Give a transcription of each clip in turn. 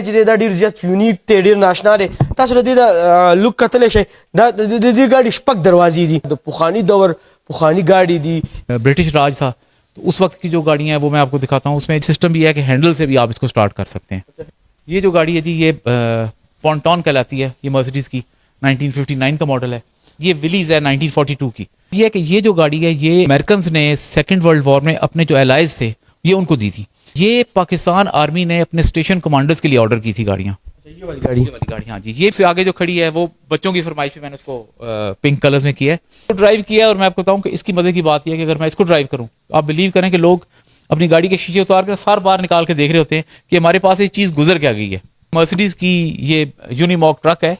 چې دا ډیر زیات یونیک دی، ډیر ناشنا دی. تاسو د دې د لوک کتلی شئ، دا د دې ګاډي شپږ دروازې دي، د پخواني دور پخوانی گاڑی دی. برٹش راج تھا تو اس وقت کی جو گاڑیاں ہیں وہ میں آپ کو دکھاتا ہوں. اس میں سسٹم بھی ہے کہ ہینڈل سے بھی آپ اس کو سٹارٹ کر سکتے ہیں. یہ جو گاڑی ہے جی یہ پونٹون کہلاتی ہے، یہ مرسیڈیز کی 1959 کا ماڈل ہے. یہ ولیز ہے 1942 کی. یہ ہے کہ یہ جو گاڑی ہے یہ امریکنز نے سیکنڈ ورلڈ وار میں اپنے جو الائز تھے یہ ان کو دی تھی. یہ پاکستان آرمی نے اپنے اسٹیشن کمانڈرز کے لیے آرڈر کی تھی گاڑیاں. یہ والی گاڑی ہاں جی. یہ سے آگے جو کھڑی ہے وہ بچوں کی فرمائش پہ میں نے اس کو پنک کلرز میں کیا ہے، ڈرائیو کیا ہے. اور میں آپ کو بتاؤں کہ اس کی مزے کی بات یہ ہے کہ اگر میں اس کو ڈرائیو کروں آپ بلیو کریں کہ لوگ اپنی گاڑی کے شیشے اتار کر سار بار نکال کے دیکھ رہے ہوتے ہیں کہ ہمارے پاس یہ چیز گزر کیا گئی ہے. مرسیڈیز کی یہ یونیماک ٹرک ہے،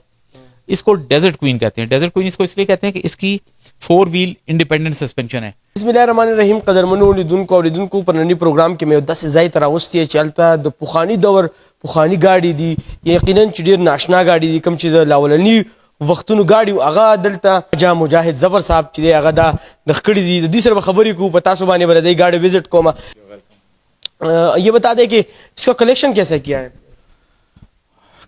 اس کو ڈیزرٹ کوئین کہتے ہیں. ڈیزرٹ کوئین اس کو اس لیے کہتے ہیں کہ اس کی 4 ویل انڈیپینڈنٹ سسپینشن ہے. بسم الله الرحمن الرحیم. قدرمنو لیدونکو او لیدونکو په ننني پروګرام کې مې داسې ځای ته راوستې چې هلته د پخواني دور پخواني ګاډي دي، یقینا چې ډېر ناشنا ګاډي دي. کوم چې د لاولني وختونو ګاډي و هغه دلته جا مجاهد زبر صاحب چې دی هغه دا د خکړې دي. د دې سره به خبرې کوو، په تاسو باندې به د دې ګاډي وزټ کوم. یہ بتا دیں کہ اس کا کلیکشن کیسا کیا ہے؟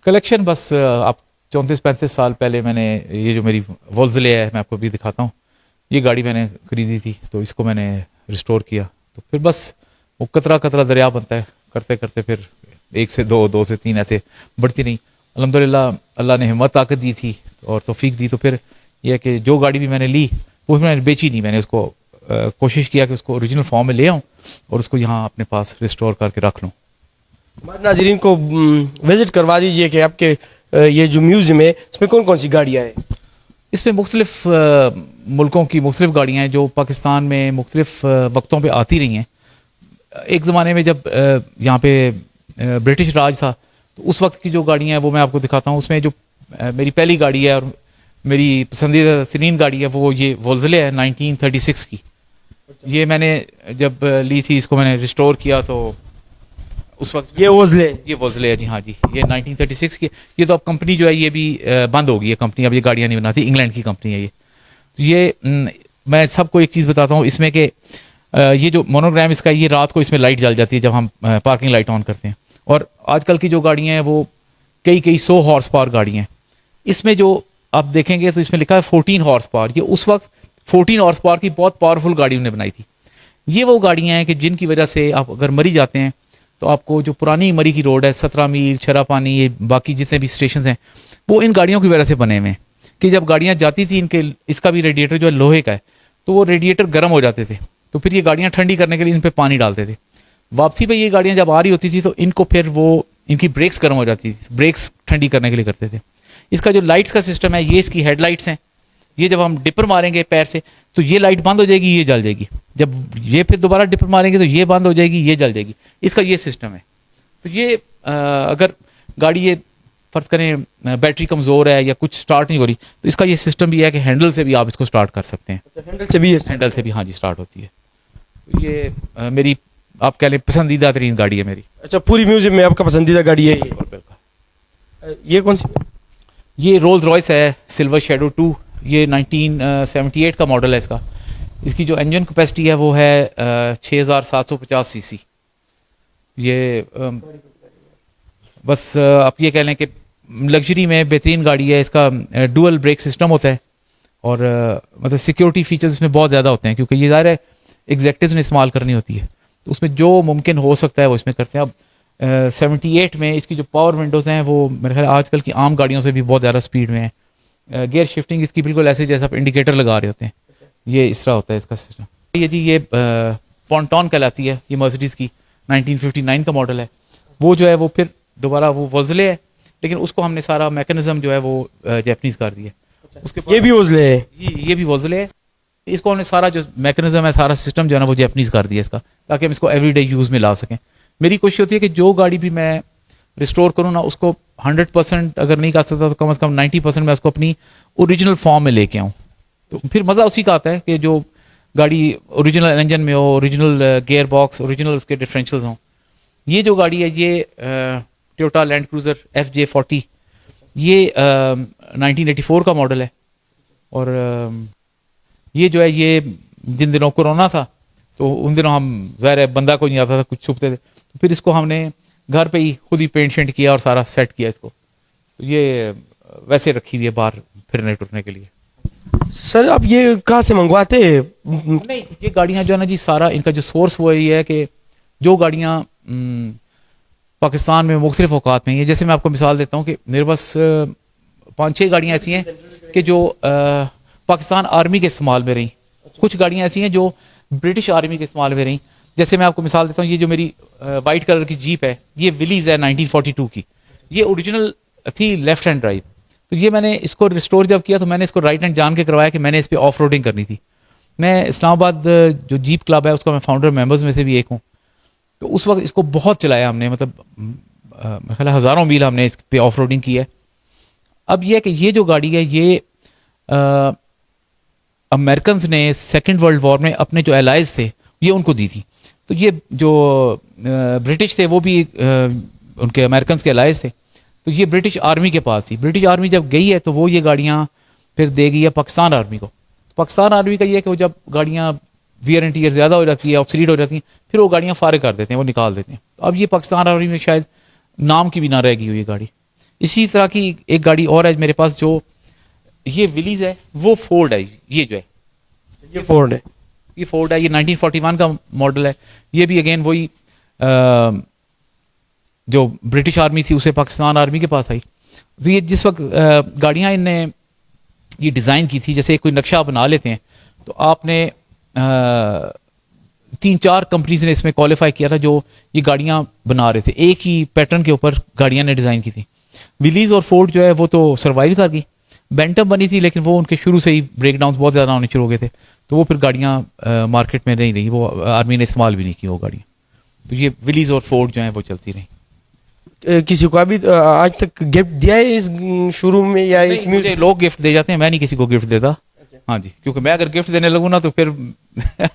کلیکشن بس آپ 34-35 سال پہلے میں نے یہ جو میری وولزلے ہے میں آپ کو بھی دکھاتا ہوں. یہ گاڑی میں نے خریدی تھی تو اس کو میں نے ریسٹور کیا. تو پھر بس وہ قطرہ قطرہ دریا بنتا ہے، کرتے کرتے پھر 1 سے 2 2 سے 3 ایسے بڑھتی نہیں. الحمدللہ اللہ نے ہمت طاقت دی تھی اور توفیق دی. تو پھر یہ ہے کہ جو گاڑی بھی میں نے لی وہ میں نے بیچی نہیں. میں نے اس کو کوشش کیا کہ اس کو اوریجنل فارم میں لے آؤں اور اس کو یہاں اپنے پاس ریسٹور کر کے رکھ لوں. ہمارے ناظرین کو وزٹ کروا دیجئے کہ آپ کے یہ جو میوزیم ہے اس میں کون کون سی گاڑیاں ہیں؟ اس میں مختلف ملکوں کی مختلف گاڑیاں ہیں جو پاکستان میں مختلف وقتوں پہ آتی رہی ہیں. ایک زمانے میں جب یہاں پہ برٹش راج تھا تو اس وقت کی جو گاڑیاں ہیں وہ میں آپ کو دکھاتا ہوں. اس میں جو میری پہلی گاڑی ہے اور میری پسندیدہ ترین گاڑی ہے وہ یہ وولزلے ہے 1936 کی. یہ میں نے جب لی تھی اس کو میں نے ریسٹور کیا تو اس وقت یہ وولزلے ہے جی ہاں جی. یہ 1936 کی. یہ تو اب کمپنی جو ہے یہ بھی بند ہو گئی ہے کمپنی، اب یہ گاڑیاں نہیں بناتی. انگلینڈ کی کمپنی ہے یہ. تو یہ میں سب کو ایک چیز بتاتا ہوں اس میں کہ یہ جو مونوگرام اس کا یہ رات کو اس میں لائٹ جل جاتی ہے جب ہم پارکنگ لائٹ آن کرتے ہیں. اور آج کل کی جو گاڑیاں ہیں وہ کئی 100 ہارس پاور گاڑیاں ہیں. اس میں جو آپ دیکھیں گے تو اس میں لکھا ہے 14 ہارس پاور. یہ اس وقت 14 ہارس پاور کی بہت پاورفل گاڑی انہوں نے بنائی تھی. یہ وہ گاڑیاں ہیں کہ جن کی وجہ سے آپ اگر مری جاتے ہیں تو آپ کو جو پرانی مری کی روڈ ہے 17 میل چھرا پانی یہ باقی جتنے بھی اسٹیشنز ہیں وہ ان گاڑیوں کی وجہ سے بنے ہوئے ہیں. کہ جب گاڑیاں جاتی تھیں ان کے اس کا بھی ریڈیٹر جو ہے لوہے کا ہے تو وہ ریڈیٹر گرم ہو جاتے تھے تو پھر یہ گاڑیاں ٹھنڈی کرنے کے لیے ان پہ پانی ڈالتے تھے. واپسی پہ یہ گاڑیاں جب آ رہی ہوتی تھی تو ان کو پھر وہ ان کی بریکس گرم ہو جاتی تھی، بریکس ٹھنڈی کرنے کے لیے کرتے تھے. اس کا جو لائٹس کا سسٹم ہے یہ اس کی ہیڈ لائٹس ہیں. یہ جب ہم ڈپر ماریں گے پیر سے تو یہ لائٹ بند ہو جائے گی، یہ جل جائے گی. جب یہ پھر دوبارہ ڈپر ماریں گے تو یہ بند ہو جائے گی، یہ جل جائے گی. اس کا یہ سسٹم ہے. تو یہ اگر گاڑی یہ فرض کریں بیٹری کمزور ہے یا کچھ سٹارٹ نہیں ہو رہی تو اس کا یہ سسٹم بھی ہے کہ ہینڈل سے بھی آپ اس کو سٹارٹ کر سکتے ہیں. ہینڈل سے بھی ہاں جی سٹارٹ ہوتی ہے. تو یہ میری آپ کہہ لیں پسندیدہ ترین گاڑی ہے میری. اچھا پوری میوزیم میں آپ کا پسندیدہ گاڑی ہے یہ کون سی؟ یہ رولز رائس ہے سلور شیڈو 2. یہ 1978 کا ماڈل ہے اس کا. اس کی جو انجن کیپیسٹی ہے وہ ہے 6750 سی سی. یہ بس آپ یہ کہہ لیں کہ لگژری میں بہترین گاڑی ہے. اس کا ڈوئل بریک سسٹم ہوتا ہے اور مطلب سیکیورٹی فیچرز اس میں بہت زیادہ ہوتے ہیں کیونکہ یہ ظاہر ہے ایگزیکٹوز نے استعمال کرنی ہوتی ہے تو اس میں جو ممکن ہو سکتا ہے وہ اس میں کرتے ہیں. اب 78 میں اس کی جو پاور ونڈوز ہیں وہ میرے خیال آج کل کی عام گاڑیوں سے بھی بہت زیادہ سپیڈ میں ہے. گیئر شفٹنگ اس کی بالکل ایسے جیسا آپ انڈیکیٹر لگا رہے ہوتے ہیں یہ اس طرح ہوتا ہے اس کا سسٹم. یہ پونٹون کہلاتی ہے. یہ مرسیڈیز کی 1959 کا ماڈل ہے. وہ جو ہے وہ پھر دوبارہ وہ وولزلے ہے لیکن اس کو ہم نے سارا میکانزم جو ہے وہ جیپنیز کر دیا. اس کے یہ بھی وولزلے ہے. یہ بھی وولزلے ہے. اس کو ہم نے سارا جو میکانزم ہے سارا سسٹم جو ہے نا وہ جیپنیز کر دیا اس کا تاکہ ہم اس کو ایوری ڈے یوز میں لا سکیں. میری کوشش ہوتی ہے کہ جو گاڑی بھی میں ریسٹور کروں نا اس کو 100% اگر نہیں کر سکتا تو کم از کم 90% میں اس کو اپنی اوریجنل فارم میں لے کے آؤں. تو پھر مزہ اسی کا آتا ہے کہ جو گاڑی اوریجنل انجن میں ہو، اوریجنل گیئر باکس، اوریجنل اس کے ڈفرینشلز ہوں. یہ جو گاڑی ہے یہ ٹویوٹا لینڈ کروزر FJ40 یہ 1984 کا ماڈل ہے. اور یہ جو ہے یہ جن دنوں کورونا تھا تو ان دنوں ہم ظاہر ہے بندہ کوئی نہیں آتا تھا کچھ چھپتے تھے تو پھر اس کو ہم نے گھر پہ ہی خود ہی پینٹ شینٹ کیا اور سارا سیٹ کیا اس کو. یہ ویسے رکھی ہوئی ہے باہر پھرنے ٹرنے کے لیے. سر آپ یہ کہاں سے منگواتے ہیں؟ نہیں, یہ گاڑیاں جو ہے نا جی, سارا ان کا جو سورس وہ یہ ہے کہ جو گاڑیاں پاکستان میں مختلف اوقات میں ہیں, جیسے میں آپ کو مثال دیتا ہوں کہ میرے پاس 5-6 گاڑیاں ایسی ہیں کہ جو پاکستان آرمی کے استعمال میں رہیں, کچھ گاڑیاں ایسی ہیں جو برٹش آرمی کے استعمال میں رہیں. جیسے میں آپ کو مثال دیتا ہوں, یہ جو میری وائٹ کلر کی جیپ ہے, یہ ولیز ہے 1942 کی. یہ اوریجنل تھی لیفٹ ہینڈ ڈرائیو. تو یہ میں نے اس کو ریسٹور جب کیا تو میں نے اس کو رائٹ ہینڈ جان کے کروایا کہ میں نے اس پہ آف روڈنگ کرنی تھی. میں اسلام آباد جو جیپ کلب ہے اس کا میں فاؤنڈر ممبرز میں سے بھی ایک ہوں. تو اس وقت اس کو بہت چلایا ہم نے, مطلب میرے خیال ہے ہزاروں میل ہم نے اس پہ آف روڈنگ کی ہے. اب یہ کہ یہ جو گاڑی ہے یہ امریکنز نے سیکنڈ ورلڈ وار میں اپنے جو الائز تھے یہ ان کو دی تھی. تو یہ جو برٹش تھے وہ بھی ان کے امریکنز کے الائز تھے. تو یہ برٹش آرمی کے پاس تھی. برٹش آرمی جب گئی ہے تو وہ یہ گاڑیاں پھر دے گئی ہے پاکستان آرمی کو. پاکستان آرمی کا یہ ہے کہ وہ جب گاڑیاں ویئر اینڈ ٹیئر زیادہ ہو جاتی ہے, آبسلیٹ ہو جاتی ہیں, پھر وہ گاڑیاں فارغ کر دیتے ہیں, وہ نکال دیتے ہیں. اب یہ پاکستان آرمی میں شاید نام کی بھی نہ رہ گئی ہوئی گاڑی. اسی طرح کی ایک گاڑی اور ہے میرے پاس جو یہ ولیز ہے, وہ فورڈ ہے. یہ جو ہے یہ فورڈ ہے, یہ فورڈ ہے, یہ 1941 کا ماڈل ہے. یہ بھی اگین وہی جو برٹش آرمی تھی اسے پاکستان آرمی کے پاس آئی. تو یہ جس وقت گاڑیاں ان نے یہ ڈیزائن کی تھی, جیسے کوئی نقشہ بنا لیتے ہیں تو آپ نے 3-4 کمپنیز نے اس میں کوالیفائی کیا تھا جو یہ گاڑیاں بنا رہے تھے, ایک ہی پیٹرن کے اوپر گاڑیاں نے ڈیزائن کی تھی. ولیز اور فورڈ جو ہے وہ تو سروائیو کر گئی. بینٹم بنی تھی لیکن وہ ان کے شروع سے ہی بریک ڈاؤنز بہت زیادہ ہونے شروع ہو گئے تھے, تو وہ پھر گاڑیاں مارکیٹ میں نہیں رہی, وہ آرمی نے استعمال بھی نہیں کی وہ گاڑیاں. تو یہ ولیز اور فورڈ جو ہیں وہ چلتی رہیں. کسی کو ابھی آج تک گفٹ دیا ہے اس شروع میں یا اس میں؟ مجھے لوگ گفٹ دے جاتے ہیں, میں نہیں کسی کو گفٹ دیتا. ہاں جی, کیونکہ میں اگر گفٹ دینے لگوں نا تو پھر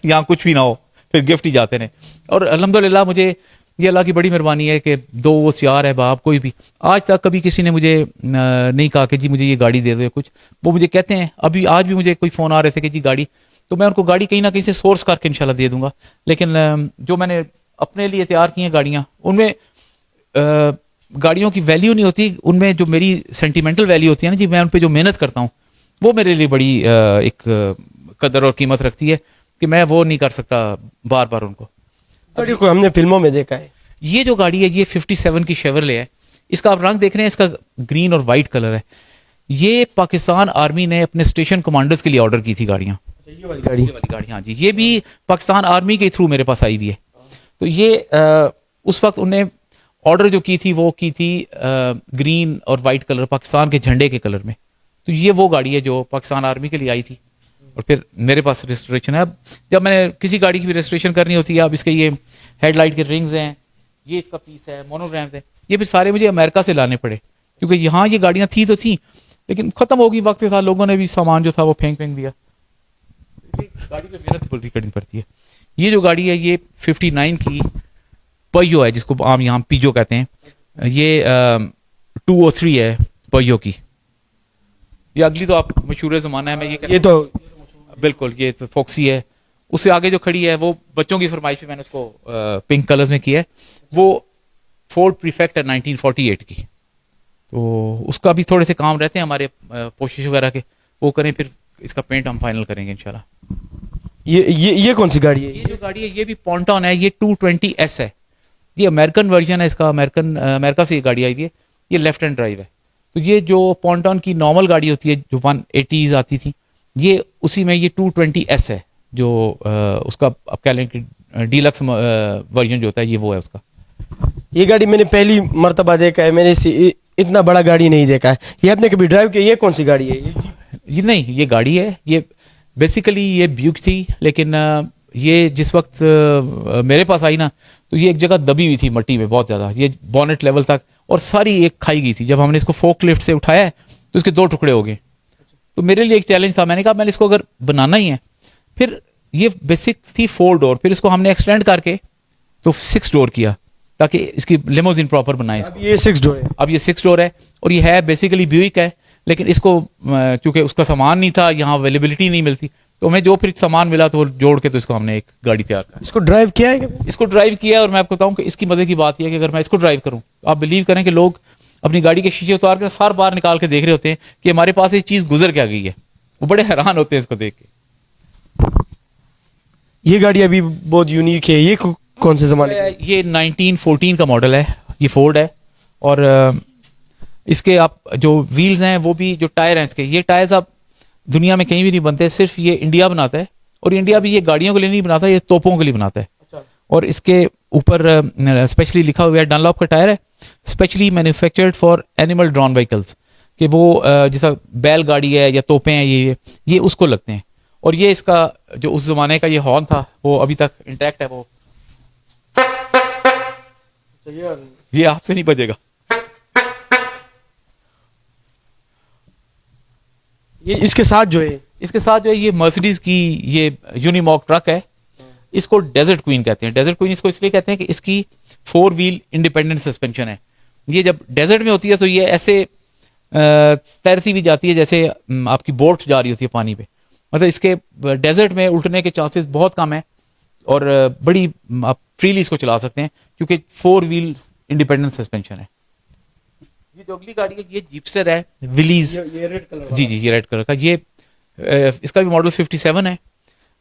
یہاں کچھ بھی نہ ہو, پھر گفٹ ہی جاتے ہیں. اور الحمدللہ مجھے یہ اللہ کی بڑی مہربانی ہے کہ 2 وہ سیار ہے باپ, کوئی بھی آج تک کبھی کسی نے مجھے نہیں کہا کہ جی مجھے یہ گاڑی دے دو یا کچھ. وہ مجھے کہتے ہیں, ابھی آج بھی مجھے کوئی فون آ رہے تھے کہ جی گاڑی, تو میں ان کو گاڑی کہیں نہ کہیں سے سورس کر کے انشاءاللہ دے دوں گا. لیکن جو میں نے اپنے لیے تیار کی ہیں گاڑیاں, ان میں گاڑیوں کی ویلیو نہیں ہوتی, ان میں جو میری سینٹیمنٹل ویلیو ہوتی ہے نا جی, میں ان پہ جو محنت کرتا ہوں وہ میرے لیے بڑی ایک قدر اور قیمت رکھتی ہے کہ میں وہ نہیں کر سکتا بار بار ان کو. گاڑی کو ہم نے فلموں میں دیکھا ہے. یہ جو گاڑی ہے یہ 57 کی شیورلے ہے. اس کا آپ رنگ دیکھ رہے ہیں, اس کا گرین اور وائٹ کلر ہے. یہ پاکستان آرمی نے اپنے اسٹیشن کمانڈرز کے لیے آرڈر کی تھی گاڑیاں. یہ والی گاڑی, ہاں جی, یہ بھی پاکستان آرمی کے تھرو میرے پاس آئی ہوئی ہے. تو یہ اس وقت انہیں آرڈر جو کی تھی وہ کی تھی گرین اور وائٹ کلر, پاکستان کے جھنڈے کے کلر میں. تو یہ وہ گاڑی ہے جو پاکستان آرمی کے لیے آئی تھی, اور پھر میرے پاس رجسٹریشن ہے. اب جب میں نے کسی گاڑی کی بھی رجسٹریشن کرنی ہوتی ہے, اب اس کے یہ ہیڈ لائٹ کے رنگز ہیں, یہ اس کا پیس ہے, مونوگرامز ہے, یہ پھر سارے مجھے امریکہ سے لانے پڑے, کیونکہ یہاں یہ گاڑیاں تھیں تو تھیں لیکن ختم ہو گئی وقت کے ساتھ, لوگوں نے بھی سامان جو تھا وہ پھینک دیا. گاڑی پہ محنت پوری کرنی پڑتی ہے. یہ جو گاڑی ہے یہ 59 کی پیو ہے, جس کو عام یہاں پیجو کہتے ہیں. یہ 203 ہے پیو کی. یہ اگلی تو آپ مشہور زمانہ ہے, میں یہ تو بالکل یہ تو فوکسی ہے. اس سے آگے جو کھڑی ہے وہ بچوں کی فرمائش پہ میں نے اس کو پنک کلرز میں کیا ہے, وہ فورڈ پریفیکٹ ہے 1948 کی. تو اس کا بھی تھوڑے سے کام رہتے ہیں ہمارے کوشش وغیرہ کے, وہ کریں پھر اس کا پینٹ ہم فائنل کریں گے انشاءاللہ. یہ کون سی گاڑی ہے؟ یہ جو گاڑی ہے یہ بھی پونٹون ہے, یہ 220S ہے. یہ امریکن ورژن ہے اس کا, امریکہ سے یہ گاڑی آئی ہے. یہ لیفٹ ہینڈ ڈرائیو ہے. تو یہ جو پونٹون کی نارمل گاڑی ہوتی ہے جو 180s آتی تھی, یہ اسی میں یہ 220S ہے جو اس کا آپ کہہ لیں کہ ڈیلکس ورژن جو ہوتا ہے, یہ وہ ہے اس کا. یہ گاڑی میں نے پہلی مرتبہ دیکھا ہے, میں نے اتنا بڑا گاڑی نہیں دیکھا ہے. یہ آپ نے کبھی ڈرائیو کیا؟ یہ کون سی گاڑی ہے؟ یہ نہیں, یہ گاڑی ہے, یہ بیسیکلی یہ بیوک تھی, لیکن یہ جس وقت میرے پاس آئی نا تو یہ ایک جگہ دبی ہوئی تھی مٹی میں بہت زیادہ, یہ بونٹ لیول تک, اور ساری ایک کھائی گئی تھی. جب ہم نے اس کو فوک لفٹ سے اٹھایا تو اس کے 2 ٹکڑے ہو گئے. تو میرے لیے ایک چیلنج تھا, میں نے کہا میں نے اس کو اگر بنانا ہی ہے, پھر یہ بیسک تھی 4 ڈور, پھر اس کو ہم نے ایکسٹینڈ کر کے تو 6 ڈور کیا تاکہ اس کی لیموزین پراپر بنائیں. اب یہ 6 ڈور ہے. اب یہ 6 ڈور ہے, اور یہ ہے بیسیکلی بیوک ہے, لیکن اس کو چونکہ اس کا سامان نہیں تھا, یہاں اویلیبلٹی نہیں ملتی, تو ہمیں جو پھر سامان ملا تو جوڑ کے تو اس کو ہم نے ایک گاڑی تیار کر اس کو ڈرائیو کیا ہے کبھی؟ اس کو ڈرائیو کیا. اور میں آپ کو بتاؤں کہ اس کی مزے کی بات یہ ہے کہ اگر میں اس کو ڈرائیو کروں تو آپ بلیو کریں کہ لوگ اپنی گاڑی کے شیشے اتار کر سار بار نکال کے دیکھ رہے ہوتے ہیں کہ ہمارے پاس یہ چیز گزر کیا گئی ہے. وہ بڑے حیران ہوتے ہیں اس کو دیکھ کے. یہ گاڑی ابھی بہت یونیک ہے. یہ کون سے زمانے کی؟ یہ 1914 کا ماڈل ہے. یہ فورڈ ہے. اور اس کے آپ جو ویلز ہیں وہ بھی جو ٹائر ہیں اس کے, یہ ٹائرز آپ دنیا میں کہیں بھی نہیں بنتے, صرف یہ انڈیا بناتا ہے. اور انڈیا بھی یہ گاڑیوں کے لیے نہیں بناتا, یہ توپوں کے لیے بناتا ہے. اور اس کے اوپر اسپیشلی لکھا ہوا ہے ڈنلاپ کا ٹائر ہے, specially manufactured for animal drawn vehicles, کہ وہ جیسا بیل گاڑی ہے یا توپیں ہیں یہ اس کو لگتے ہیں. اور یہ اس کا جو اس زمانے کا یہ ہارن تھا وہ ابھی تک انٹیکٹ ہے. وہ یہ آپ سے نہیں بجے گا. یہ اس کے ساتھ جو ہے یہ مرسیڈیز کی یہ یونیماک ٹرک ہے. اس کو ڈیزرٹ کوئین کہتے ہیں. ڈیزرٹ کوئین اس کو اس لیے کہتے ہیں کہ اس کی 4 ویل انڈیپینڈنٹ سسپینشن ہے. یہ جب ڈیزرٹ میں ہوتی ہے تو یہ ایسے تیرتی بھی جاتی ہے جیسے آپ کی بوٹ جا رہی ہوتی ہے پانی پہ. مطلب اس کے ڈیزرٹ میں الٹنے کے چانسز بہت کم ہیں اور بڑی آپ فریلی اس کو چلا سکتے ہیں کیونکہ 4 ویل انڈیپینڈنٹ سسپینشن ہے. یہ جو اگلی گاڑی ہے یہ جیپسٹر ہے ولیز. جی یہ ریڈ کلر کا. یہ اس کا بھی ماڈل 57 ہے.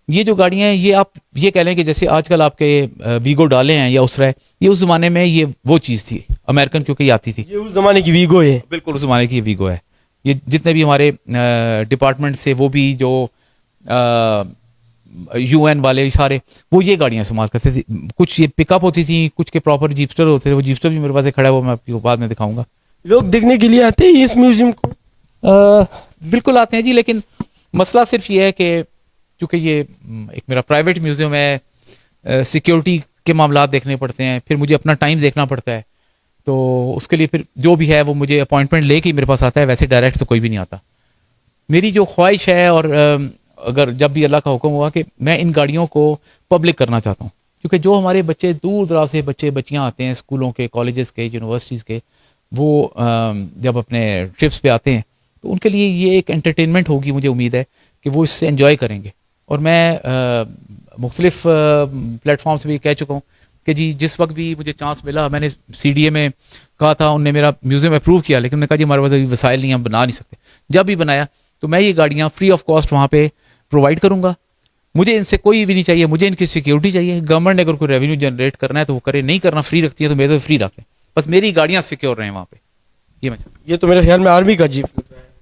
یہ جو گاڑیاں ہیں یہ آپ یہ کہہ لیں کہ جیسے آج کل آپ کے ویگو ڈالے ہیں یا اسرا ہے, یہ اس زمانے میں یہ وہ چیز تھی امریکن کیونکہ یہ آتی تھی. یہ اس زمانے کی ویگو ہے. بالکل اس زمانے کی ویگو ہے. یہ جتنے بھی ہمارے ڈپارٹمنٹ سے وہ بھی جو UN والے سارے وہ یہ گاڑیاں استعمال کرتے تھے. کچھ یہ پک اپ ہوتی تھی, کچھ کے پراپر جیپسٹر ہوتے تھے. وہ جیپسٹر بھی میرے پاس کھڑا ہے, وہ میں آپ کو بعد میں دکھاؤں گا. لوگ دیکھنے کے لیے آتے ہیں اس میوزیم کو؟ بالکل آتے ہیں جی, لیکن مسئلہ صرف یہ ہے کہ چونکہ یہ ایک میرا پرائیویٹ میوزیم ہے, سیکیورٹی کے معاملات دیکھنے پڑتے ہیں, پھر مجھے اپنا ٹائم دیکھنا پڑتا ہے. تو اس کے لیے پھر جو بھی ہے وہ مجھے اپوائنٹمنٹ لے کے میرے پاس آتا ہے, ویسے ڈائریکٹ تو کوئی بھی نہیں آتا. میری جو خواہش ہے اور اگر جب بھی اللہ کا حکم ہوا کہ میں ان گاڑیوں کو پبلک کرنا چاہتا ہوں, کیونکہ جو ہمارے بچے دور دراز سے بچیاں آتے ہیں اسکولوں کے, کالجز کے, یونیورسٹیز کے, وہ جب اپنے ٹرپس پہ آتے ہیں تو ان کے لیے یہ ایک انٹرٹینمنٹ ہوگی. مجھے امید ہے کہ وہ اس سے انجوائے کریں گے. اور میں مختلف پلیٹ فارم سے بھی کہہ چکا ہوں کہ جی جس وقت بھی مجھے چانس ملا, میں نے CDA میں کہا تھا, انہوں نے میرا میوزیم اپروو کیا, لیکن میں نے کہا جی ہمارے پاس ابھی وسائل نہیں, ہم بنا نہیں سکتے. جب بھی بنایا تو میں یہ گاڑیاں فری آف کاسٹ وہاں پہ پرووائڈ کروں گا. مجھے ان سے کوئی بھی نہیں چاہیے, مجھے ان کی سیکیورٹی چاہیے. گورنمنٹ نے اگر کوئی ریونیو جنریٹ کرنا ہے تو وہ کرے, نہیں کرنا فری رکھتی ہے تو میرے تو فری رکھ لیں, بس میری گاڑیاں سیکیور رہیں وہاں پہ. یہ تو میرے خیال میں آرمی کا جیپ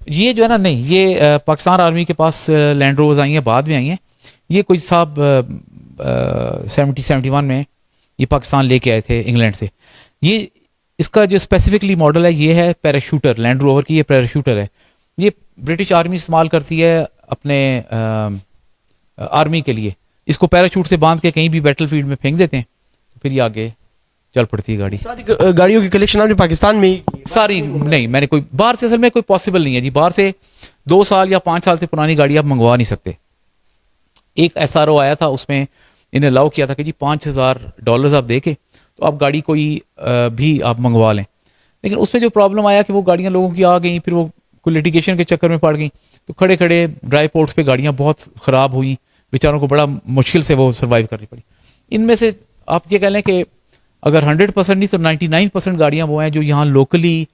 یہ جو ہے نا, نہیں یہ پاکستان آرمی کے پاس لینڈ روورز آئی ہیں, بعد میں آئی ہیں. یہ کوئی صاحب 71 میں یہ پاکستان لے کے آئے تھے انگلینڈ سے. یہ اس کا جو اسپیسیفکلی ماڈل ہے یہ ہے پیراشوٹر, لینڈ روور کی یہ پیراشوٹر ہے. یہ برٹش آرمی استعمال کرتی ہے اپنے آرمی کے لیے. اس کو پیراشوٹ سے باندھ کے کہیں بھی بیٹل فیلڈ میں پھینک دیتے ہیں تو پھر یہ آگے چل پڑتی ہے گاڑی. ساری گاڑیوں کی کلیکشن آپ نے پاکستان میں ہی ساری نہیں, میں نے کوئی باہر سے, اصل میں کوئی پاسبل نہیں ہے جی. باہر سے 2 سال یا 5 سال سے پرانی گاڑی آپ منگوا نہیں سکتے. ایک SRO آیا تھا, اس میں انہیں الاؤ کیا تھا کہ جی $5,000 آپ دے کے تو آپ گاڑی کوئی بھی آپ منگوا لیں. لیکن اس میں جو پرابلم آیا کہ وہ گاڑیاں لوگوں کی آ گئیں, پھر وہ کوئی لیٹیگیشن کے چکر میں پڑ گئیں, تو کھڑے کھڑے ڈرائی پورٹس پہ گاڑیاں بہت خراب ہوئی, بیچاروں کو بڑا مشکل سے وہ سروائیو کرنی پڑی. ان میں سے آپ یہ کہہ لیں کہ اگر 100% نہیں تو 99% گاڑیاں وہ ہیں جو یہاں لوکلی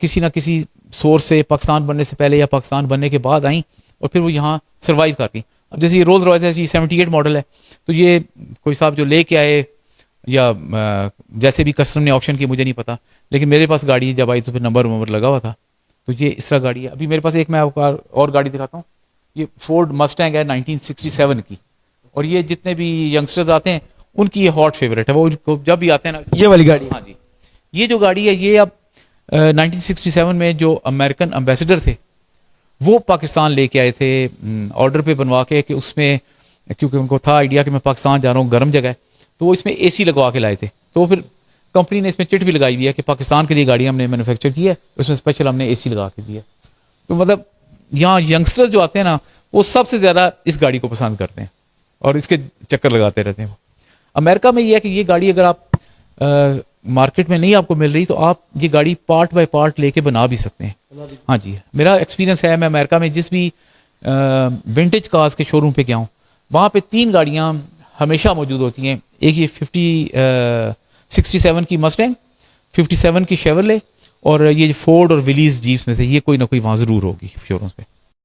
کسی نہ کسی سورس سے پاکستان بننے سے پہلے یا پاکستان بننے کے بعد آئیں اور پھر وہ یہاں سروائیو کر گئیں. اب جیسے یہ رولز رائس ہے, 78 ماڈل ہے, تو یہ کوئی صاحب جو لے کے آئے یا جیسے بھی کسٹم نے آپشن کی مجھے نہیں پتا, لیکن میرے پاس گاڑی جب آئی تو پھر نمبر لگا ہوا تھا. تو یہ اس طرح گاڑی ہے. ابھی میرے پاس ایک میں آپ کو اور گاڑی دکھاتا ہوں. یہ فورڈ مسٹینگ ہے 1967 کی, اور یہ جتنے بھی ینگسٹرز آتے ہیں ان کی یہ ہاٹ فیوریٹ ہے. وہ جب بھی آتے ہیں نا یہ والی گاڑی. ہاں جی, یہ جو گاڑی ہے یہ اب 1967 میں جو امریکن امبیسڈر تھے وہ پاکستان لے کے آئے تھے آرڈر پہ بنوا کے, کہ اس میں کیونکہ ان کو تھا آئیڈیا کہ میں پاکستان جا رہا ہوں, گرم جگہ ہے, تو وہ اس میں AC لگوا کے لائے تھے. تو پھر کمپنی نے اس میں چٹ بھی لگائی ہوئی ہے کہ پاکستان کے لیے گاڑی ہم نے مینوفیکچر کی ہے, اس میں اسپیشل ہم نے AC لگا کے دی ہے. تو مطلب یہاں ینگسٹر جو آتے ہیں نا وہ سب سے زیادہ اس گاڑی کو پسند کرتے ہیں اور اس کے چکر لگاتے رہتے ہیں. امریکہ میں یہ ہے کہ یہ گاڑی اگر آپ مارکیٹ میں نہیں آپ کو مل رہی تو آپ یہ گاڑی پارٹ بائی پارٹ لے کے بنا بھی سکتے ہیں. ہاں جی, میرا ایکسپیرینس ہے, میں امریکہ میں جس بھی ونٹیج کارز کے شو روم پہ گیا ہوں, وہاں پہ 3 گاڑیاں ہمیشہ موجود ہوتی ہیں. ایک یہ 67 کی مسٹینگ, 57 کی شیورلے, اور یہ فورڈ اور ولیز جیپس میں سے یہ کوئی نہ کوئی وہاں ضرور ہوگی شو رومس پہ.